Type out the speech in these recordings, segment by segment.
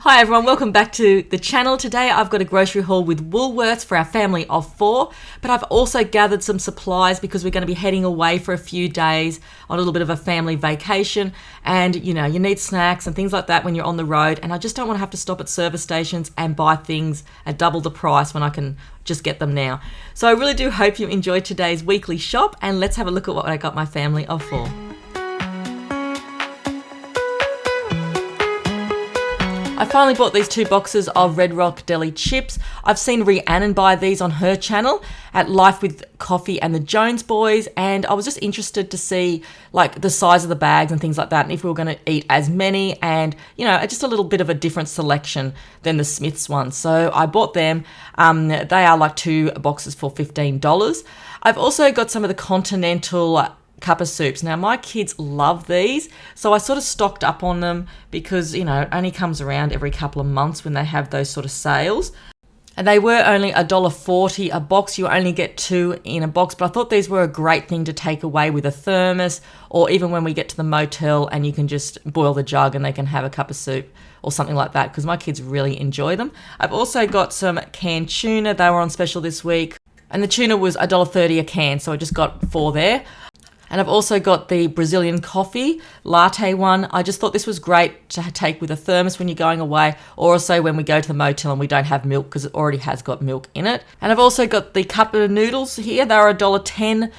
Hi everyone, welcome back to the channel. Today I've got a grocery haul with Woolworths for our family of 4, but I've also gathered some supplies because we're going to be heading away for a few days on a little bit of a family vacation, and you need snacks and things like that when you're on the road, and I just don't want to have to stop at service stations and buy things at double the price when I can just get them now. So I really do hope you enjoyed today's weekly shop, and let's have a look at what I got my family of 4. I finally bought these 2 boxes of Red Rock Deli chips. I've seen Rhiannon buy these on her channel at Life with Coffee and the Jones Boys, and I was just interested to see like the size of the bags and things like that, and if we were going to eat as many, and just a little bit of a different selection than the Smiths ones. So I bought them. They are like 2 boxes for $15. I've also got some of the Continental cup of soups. Now my kids love these, so I sort of stocked up on them because it only comes around every couple of months when they have those sort of sales, and they were only $1.40 a box. You only get 2 in a box, but I thought these were a great thing to take away with a thermos, or even when we get to the motel and you can just boil the jug and they can have a cup of soup or something like that, because my kids really enjoy them. I've also got some canned tuna. They were on special this week, and the tuna was $1.30 a can, so I just got 4 there. And I've also got the Brazilian coffee latte one. I just thought this was great to take with a thermos when you're going away, or also when we go to the motel and we don't have milk because it already has got milk in it. And I've also got the cup of noodles here. They're $1.10.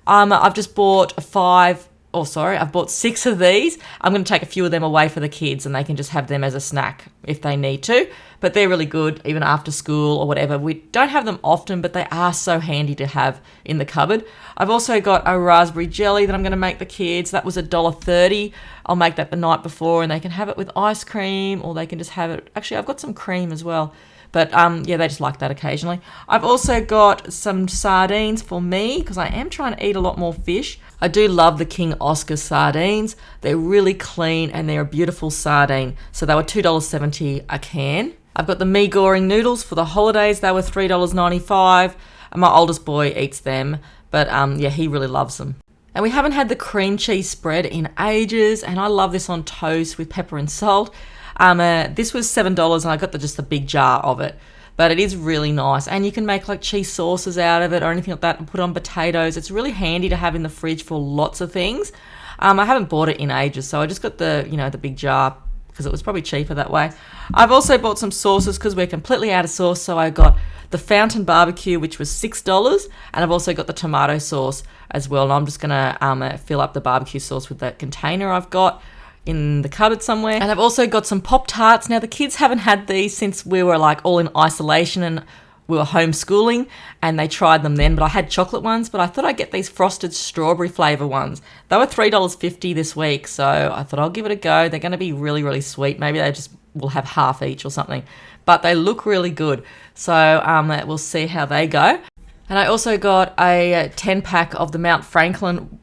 I've just bought I've bought 6 of these. I'm going to take a few of them away for the kids and they can just have them as a snack if they need to. But they're really good even after school or whatever. We don't have them often, but they are so handy to have in the cupboard. I've also got a raspberry jelly that I'm going to make the kids. That was $1.30. I'll make that the night before and they can have it with ice cream, or they can just have it. Actually, I've got some cream as well. But they just like that occasionally. I've also got some sardines for me because I am trying to eat a lot more fish. I do love the King Oscar sardines. They're really clean and they're a beautiful sardine. So they were $2.70 a can. I've got the mee goreng noodles for the holidays. They were $3.95. And my oldest boy eats them, but he really loves them. And we haven't had the cream cheese spread in ages, and I love this on toast with pepper and salt. This was $7 and I got just the big jar of it, but it is really nice, and you can make like cheese sauces out of it or anything like that and put on potatoes. It's really handy to have in the fridge for lots of things. I haven't bought it in ages, so I just got the big jar because it was probably cheaper that way. I've also bought some sauces because we're completely out of sauce, so I got the Fountain barbecue, which was $6, and I've also got the tomato sauce as well, and I'm just going to fill up the barbecue sauce with that container I've got in the cupboard somewhere. And I've also got some Pop-Tarts. Now the kids haven't had these since we were like all in isolation and we were homeschooling, and they tried them then, but I had chocolate ones, but I thought I'd get these frosted strawberry flavour ones. They were $3.50 this week, so I thought I'll give it a go. They're going to be really, really sweet. Maybe they just will have half each or something, but they look really good. So we'll see how they go. And I also got a 10-pack of the Mount Franklin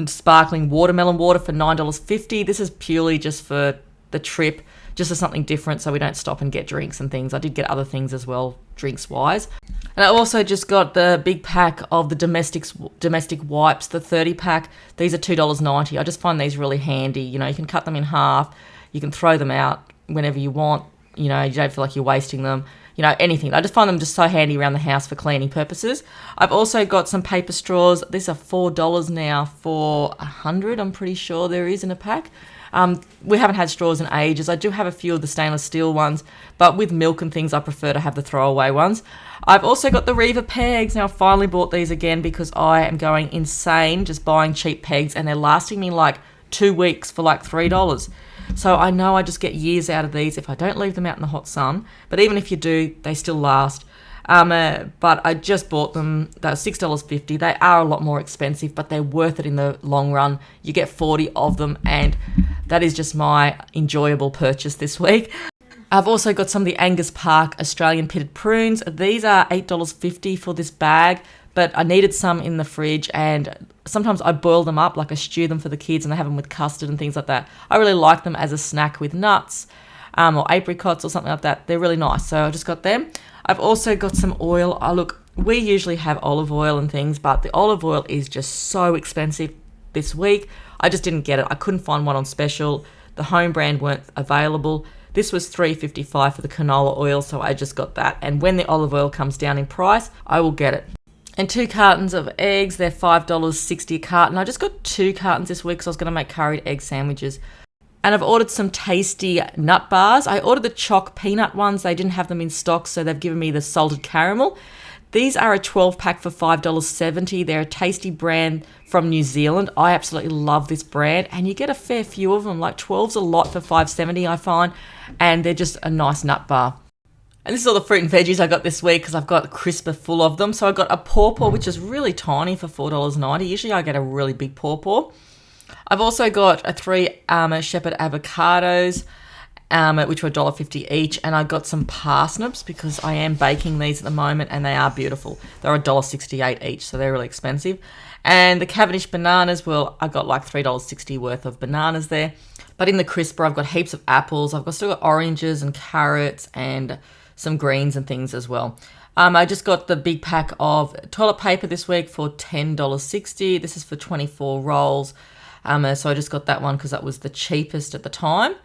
sparkling watermelon water for $9.50. This is purely just for the trip, just as something different so we don't stop and get drinks and things. I did get other things as well, drinks wise. And I also just got the big pack of the domestic wipes, the 30-pack. These are $2.90. I just find these really handy. You can cut them in half. You can throw them out whenever you want. You don't feel like you're wasting them. Anything. I just find them just so handy around the house for cleaning purposes. I've also got some paper straws. These are $4 now for 100. I'm pretty sure there is in a pack. We haven't had straws in ages. I do have a few of the stainless steel ones, but with milk and things, I prefer to have the throwaway ones. I've also got the Reeva pegs. Now, I finally bought these again because I am going insane just buying cheap pegs, and they're lasting me like 2 weeks for like $3. So I know I just get years out of these if I don't leave them out in the hot sun. But even if you do, they still last. But I just bought them. They're $6.50. They are a lot more expensive, but they're worth it in the long run. You get 40 of them, and that is just my enjoyable purchase this week. I've also got some of the Angus Park Australian pitted prunes. These are $8.50 for this bag, but I needed some in the fridge, and sometimes I boil them up, like I stew them for the kids, and they have them with custard and things like that. I really like them as a snack with nuts or apricots or something like that. They're really nice, so I just got them. I've also got some oil. We usually have olive oil and things, but the olive oil is just so expensive this week. I just didn't get it. I couldn't find one on special. The home brand weren't available. This was $3.55 for the canola oil, so I just got that. And when the olive oil comes down in price, I will get it. And 2 cartons of eggs, they're $5.60 a carton. I just got 2 cartons this week because I was going to make curried egg sandwiches. And I've ordered some tasty nut bars. I ordered the choc peanut ones. They didn't have them in stock, so they've given me the salted caramel. These are a 12-pack for $5.70. They're a tasty brand from New Zealand. I absolutely love this brand, and you get a fair few of them. Like 12's a lot for $5.70, I find, and they're just a nice nut bar. And this is all the fruit and veggies I got this week because I've got a crisper full of them. So I got a pawpaw, which is really tiny for $4.90. Usually I get a really big pawpaw. I've also got a 3 shepherd avocados, which were $1.50 each. And I got some parsnips because I am baking these at the moment and they are beautiful. They're $1.68 each, so they're really expensive. And the Cavendish bananas, well, I got like $3.60 worth of bananas there. But in the crisper, I've got heaps of apples. Still got oranges and carrots and some greens and things as well. I just got the big pack of toilet paper this week for $10.60. This is for 24 rolls. So I just got that one because that was the cheapest at the time.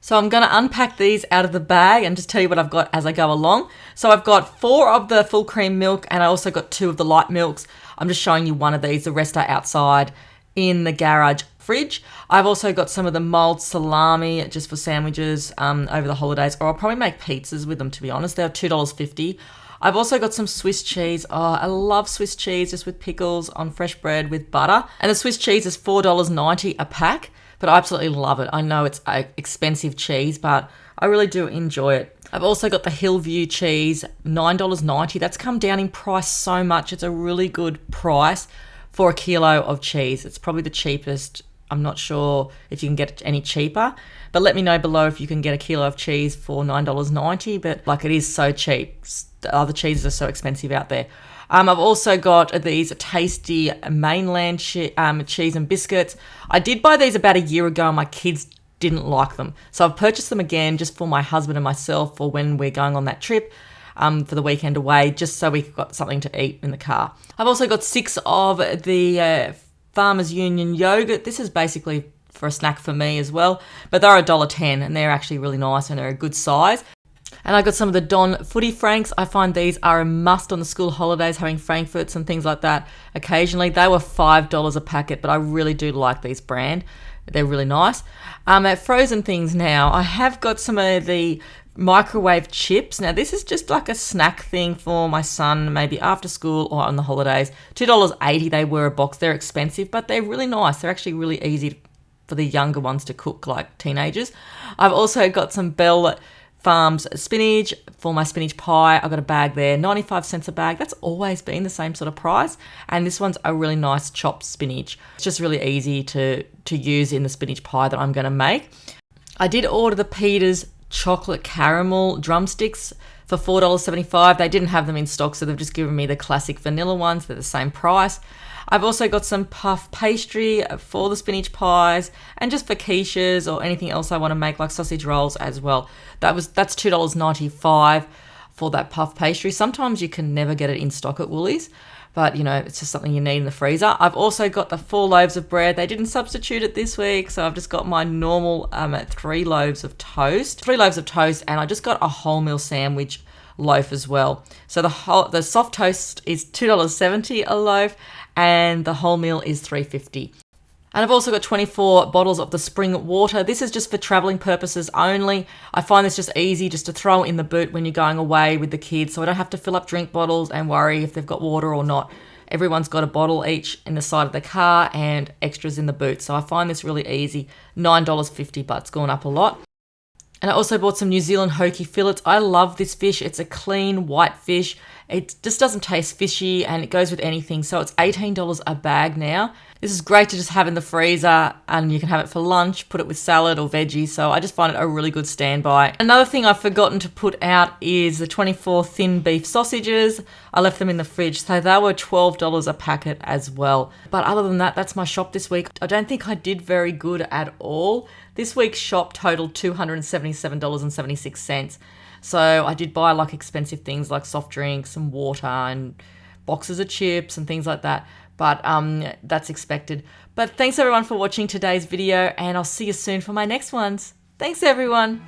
So I'm going to unpack these out of the bag and just tell you what I've got as I go along. So I've got 4 of the full cream milk and I also got 2 of the light milks. I'm just showing you one of these. The rest are outside in the garage fridge. I've also got some of the mulled salami just for sandwiches over the holidays, or I'll probably make pizzas with them, to be honest. They're $2.50. I've also got some Swiss cheese. Oh, I love Swiss cheese just with pickles on fresh bread with butter. And the Swiss cheese is $4.90 a pack, but I absolutely love it. I know it's an expensive cheese, but I really do enjoy it. I've also got the Hillview cheese, $9.90. That's come down in price so much. It's a really good price for a kilo of cheese. It's probably the cheapest. I'm not sure if you can get it any cheaper, but let me know below if you can get a kilo of cheese for $9.90, but like it is so cheap. The other cheeses are so expensive out there. I've also got these tasty mainland cheese and biscuits. I did buy these about a year ago and my kids didn't like them. So I've purchased them again just for my husband and myself for when we're going on that trip for the weekend away, just so we've got something to eat in the car. I've also got 6 of the Farmers Union yogurt. This is basically for a snack for me as well, but they're $1.10 and they're actually really nice and they're a good size. And I got some of the Don Footy Franks. I find these are a must on the school holidays, having frankfurts and things like that occasionally. They were $5 a packet, but I really do like these brand. They're really nice. At frozen things now, I have got some of the microwave chips. Now, this is just like a snack thing for my son, maybe after school or on the holidays. $2.80 they were a box. They're expensive, but they're really nice. They're actually really easy for the younger ones to cook, like teenagers. I've also got some Bell Farms spinach for my spinach pie. I got a bag there, 95 cents a bag. That's always been the same sort of price. And this one's a really nice chopped spinach. It's just really easy to use in the spinach pie that I'm going to make. I did order the Peter's chocolate caramel drumsticks for $4.75. They didn't have them in stock, so they've just given me the classic vanilla ones. They're the same price. I've also got some puff pastry for the spinach pies and just for quiches or anything else I want to make, like sausage rolls as well. That's $2.95 for that puff pastry. Sometimes you can never get it in stock at Woolies, but it's just something you need in the freezer. I've also got the 4 loaves of bread. They didn't substitute it this week, so I've just got my normal 3 loaves of toast. 3 loaves of toast, and I just got a wholemeal sandwich loaf as well. So the soft toast is $2.70 a loaf, and the wholemeal is $3.50. And I've also got 24 bottles of the spring water. This is just for traveling purposes only. I find this just easy just to throw in the boot when you're going away with the kids, so I don't have to fill up drink bottles and worry if they've got water or not. Everyone's got a bottle each in the side of the car and extras in the boot. So I find this really easy. $9.50, but it's gone up a lot. And I also bought some New Zealand hoki fillets. I love this fish. It's a clean white fish. It just doesn't taste fishy and it goes with anything. So it's $18 a bag now. This is great to just have in the freezer and you can have it for lunch, put it with salad or veggies. So I just find it a really good standby. Another thing I've forgotten to put out is the 24 thin beef sausages. I left them in the fridge. So they were $12 a packet as well. But other than that, that's my shop this week. I don't think I did very good at all. This week's shop totaled $277.76. So I did buy like expensive things like soft drinks and water and boxes of chips and things like that. But that's expected. But thanks everyone for watching today's video and I'll see you soon for my next ones. Thanks, everyone.